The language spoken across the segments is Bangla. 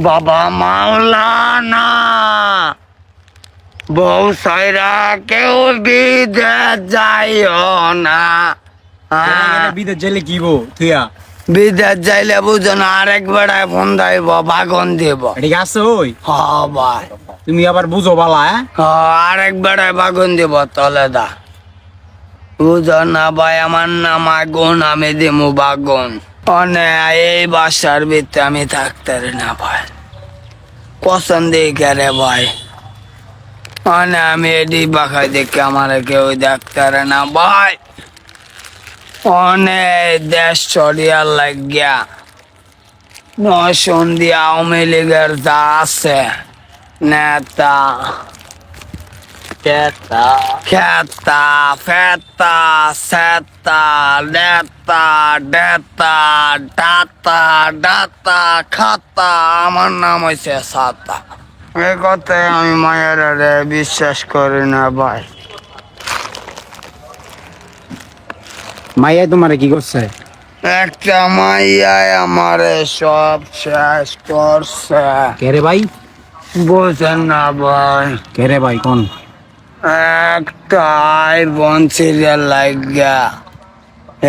বাবা মাওলানা বউ সাইরা কেউ বিদেশ যাইও না। বিদেশ যাইলে কি বো তুইয়া বিদেশ যাইলে বুঝো না, আরেক বেড়ায় ফোন দাইব, বাগন দিব। ঠিক আছে ওই হ ভাই, তুমি আবার বুঝো বালা আরেক বেড়ায় বাগন দিব তলে দা। বুঝো না ভাই, আমার নাম আগুন, আমি দিমু বাগন। অনে এই বাসার ভিতরে আমি থাকতে না ভাই, পছন্দ করে ভাই। মানে আমি এডি বাখাই দেখে আমার কেউ দেখতে না ভাই। অনেক দেশ ছড়িয়ার লাগিয়া নসন্দি আওয়ামী লীগের যা আছে নেতা খেতা ফেতা সেতা নেতা ডেতা ডাতা ডাতা খাতা, আমার নাম হয়েছে সাতা। এই কথায় আমি মায়ের বিশ্বাস করি না ভাই। মাইয়া তোমারে কি করছে? একটা মাইয়ায় আমারে সব শেষ করছে। কেরে ভাই? বুঝেন না ভাই, কেরে ভাই কোন? একটা আইফোন সিরিয়াল লাগিয়া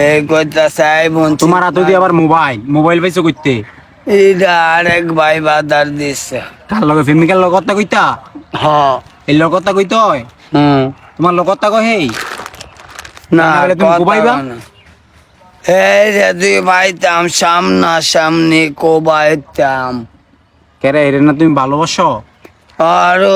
এই কইতাছে আইফোন। তোমার হাতে দিয়ে আবার মোবাইল পাইছো কইতে? এটা আরেক ভাই বাদার দিছে। কার লগে প্রেমিকার লগে কথা কইতা? হ এই লগে কথা কইতে হয়? তোমার লগে কথা কই হেই? না তুমি কোবাইবা? এই যে তুই পাইতাম সামনা সামনি কোবাইতাম। কেরে এরে না তুমি ভালোবাসো? আরো